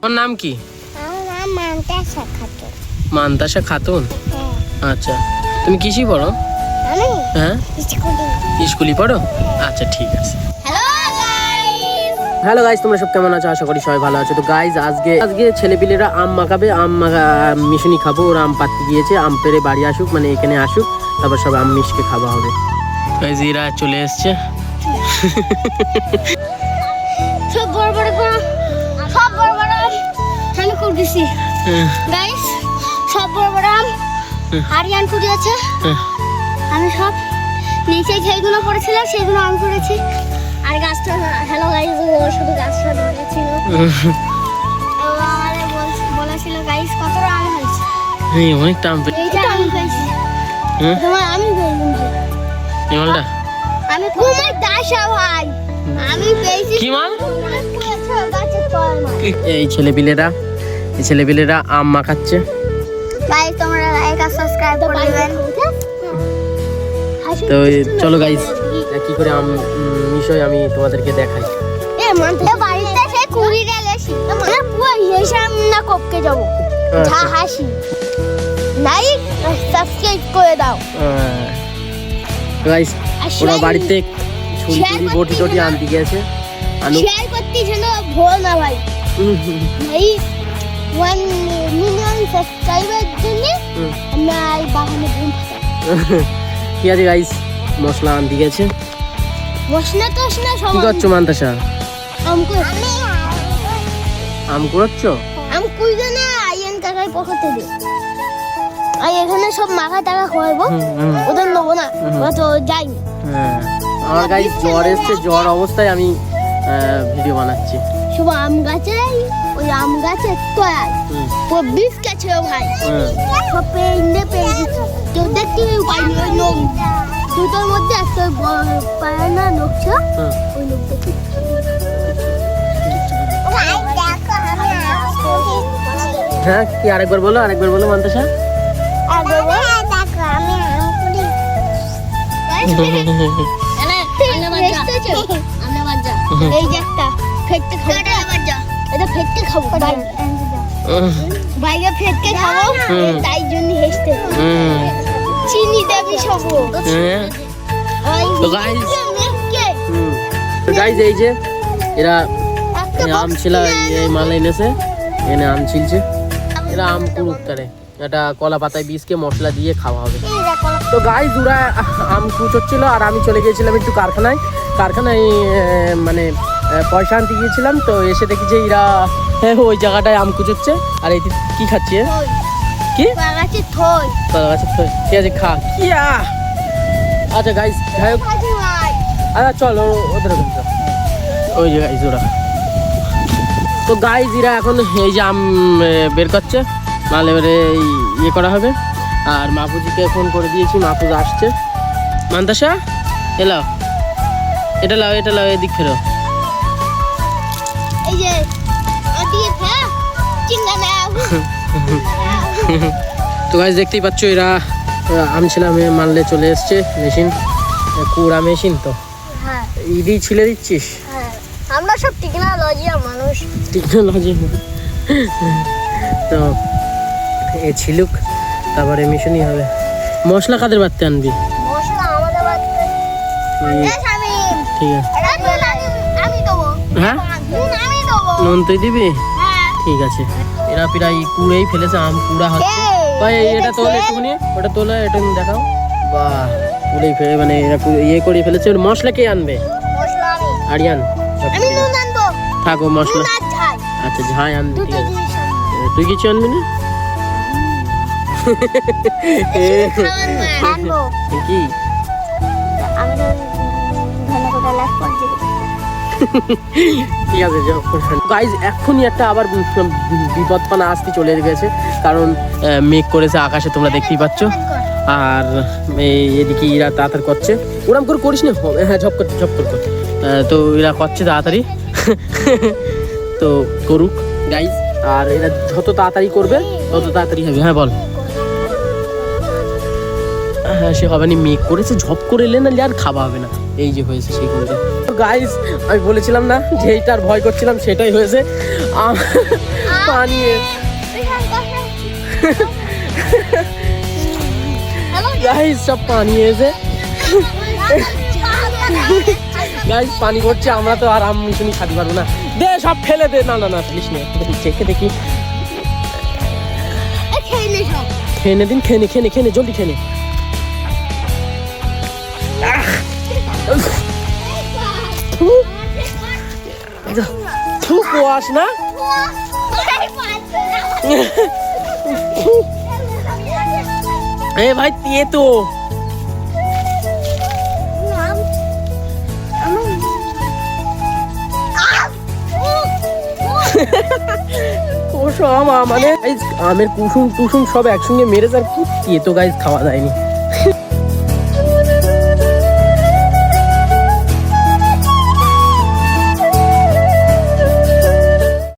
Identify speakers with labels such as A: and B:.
A: ওর নাম কি?
B: আমার নাম মান্তাসা খাতুন।
A: মান্তাসা খাতুন?
B: হ্যাঁ।
A: আচ্ছা, তুমি কিসি পড়ো?
B: আমি
A: হ্যাঁ, স্কুলে পড়ো। আচ্ছা ঠিক আছে। হ্যালো গাইস, তোমরা সব কেমন আছো? আশা করি সবাই ভালো আছো। তো গাইস আজকে ছেলেপিলেরা আম মাখাবে, মিশনি খাবো। ওরা আম পাড়তে গিয়েছে, আম পেড়ে বাড়ি আসুক, মানে এখানে আসুক, তারপর সব আম মিশকে খাওয়া হবে। গাইস এরা চলে এসছে।
B: সব বড় বড় আম আমি কুড়িয়েছি গাইস। সব বড় বড় আম আরিয়ান কুড়িয়েছে। আমি সব নিচে যেগুলো পড়েছিল সেগুলো আম করেছি। আর গাছটা হ্যালো গাইস, শুধু গাছটা ধরেছিল। আমারে বলেছিল গাইস কতটা আম হয়েছে।
A: এই অনেকটা আম
B: এইটা আমি পেয়েছি। তোমার আমি পেয়েছি
A: এই মালটা।
B: আমি তোমার দাসা ভাই, আমি পেয়েছি।
A: কি মাল?
B: গাছের তলায় মাল।
A: এই ছেলেপিলেরা আম মাখাচ্ছে।
B: গাইস তোমরা লাইক আর সাবস্ক্রাইব করে দিবেন।
A: তো চলো গাইস, কি করে আম মিশই আমি তোমাদেরকে দেখাই।
B: বাড়িতে সে কুড়ি গেলেছি মানে পুরো হিসাব না কপকে যাবো। যা হাসি লাইক সাবস্ক্রাইব করে দাও
A: গাইস। ওরা বাড়িতে ছুরি বটি টটি আনতে গেছে।
B: শেয়ার করতে যেন ভুল না ভাই। ভাই 1 মিলিয়ন সাবস্ক্রাইবার জন্য আমরা এই বাগানে ঘুম
A: ঠিক আছে গাইস, মশলা আনতে গেছে।
B: মশলা তো না সব।
A: কি করছো মান্তাসা? আম কুড়াচ্ছো?
B: আম কুইজে না আইএন কাকাই পকেটে দে। আর এখানে সব মাখা টাকা খাওয়াবো, ওদের নেবো না, ওরা তো যাইনি।
A: আমার গাইস জ্বর এসছে, জ্বর অবস্থায় আমি ভিডিও বানাচ্ছি।
B: সব আম গাছে, ওই আম গাছে তলায় পুরো বিষ গেছে ভাই। সব পেয়ে তো দেখতে পাইনি। ওই লোক দুটোর মধ্যে একটা পায় না নকশা, ওই লোক দেখি।
A: হ্যাঁ কি আরেকবার বলো মান্তাসা।
B: এই যে একটা ফেটতে খাবো, বাইরে ফেটকে খাবো, তাই জন্য হেসতে চিনি দেবি সব।
A: তো গাইস এই যে এরা আম ছিলা এই মাল এনেছে, এনে আম ছিলছে। এরা আম কুড়ুক করে, এটা কলা পাতায় বীজকে মশলা দিয়ে খাওয়া হবে। তো গাইস ওরা আম কুচোচ্ছিল আর আমি চলে গিয়েছিলাম একটু কারখানায় মানে পয়সা আনতে গিয়েছিলাম। তো এসে দেখি যে এরা ওই জায়গাটায় আম কুচোচ্ছে। আর এই কি খাচ্ছে? কি কলা গাছের থই? ঠিক আছে খা। কি আচ্ছা গাইস যাই হোক, আচ্ছা চলো ওদের ওই যে গাইস ওরা। তো গাইস এরা এখন এই যে আম বের করছে, মাল এবারে ইয়ে করা হবে। আর মাপুজিকে ফোন করে দিয়েছি, মাপুজ আসছে। মান্তাসা এলাও, এটা লাও এদিক ফেরো।
B: এই যে
A: তো গাইস দেখতেই পাচ্ছ এরা আম ছিলাম মানলে চলে এসছে। মেশিন, কুড়া মেশিন। তো ইডি ছিলে দিচ্ছিস?
B: আমরা সব টেকনোলজি মানুষ।
A: তো এ ছিলুক, তারপরে মেশিনই হবে। মশলা কাদের বাড়তে আনবি?
B: মশলা আমাদের বাড়িতে।
A: ঠিক আছে।
B: আমি দেবো।
A: হ্যাঁ
B: আমি দেবো।
A: নুন তুই দিবি?
B: হ্যাঁ
A: ঠিক আছে। এরা প্রায় কুড়েই ফেলেছে, আম কুড়া হচ্ছে। ভাই এটা তোলে একটুখানি, ওটা তোলে এটা দেখাও। বাহ কুড়েই ফেলে, মানে এরা ইয়ে করে ফেলেছে। মশলা কে আনবে?
B: মশলা আমি।
A: আরিয়ান
B: আমি নুন আনবো।
A: থাকো মশলা। আচ্ছা ঝাই আন। ঠিক আছে, তুই কিছু আনবি না?
B: আনবো
A: কি?
B: আমি তো ভালো করে লাভ করছি।
A: ঠিক আছে গাইজ, এখনই একটা আবার বিপদপানা আসতে চলে গেছে। কারণ মেঘ করেছে আকাশে, তোমরা দেখতেই পাচ্ছ। আর এদিকে এরা তাড়াতাড়ি করছে। ওরম করে করিস না, হ্যাঁ ঝপ করতে তো এরা করছে তাড়াতাড়ি। তো করুক গাইজ, আর এরা যত তাড়াতাড়ি করবে তত তাড়াতাড়ি হবে। হ্যাঁ বল। হ্যাঁ সে হবে না, মেঘ করেছে, ঝপ করে এলে না আর খাওয়া হবে না। এই যে হয়েছে সেই করে। গাইস আমি বলেছিলাম না যে এইটার ভয় করছিলাম, সেটাই হয়েছে। पानी है गाइस सब पानी है इसे গাইস পানি করছে আমরা তো আর আম মিশুনি খাতে পারবো না দে সব ফেলে দে না না না ফেলিস না দেখি দেখি খেয়ে নে দিন খেয়ে নে জলদি খেয়ে নে কুয়াশ না এ ভাই ये तो মানে আমের কুসুম টুসুম সব একসঙ্গে মেরে আর কি তো গাইস খাওয়া যায়নি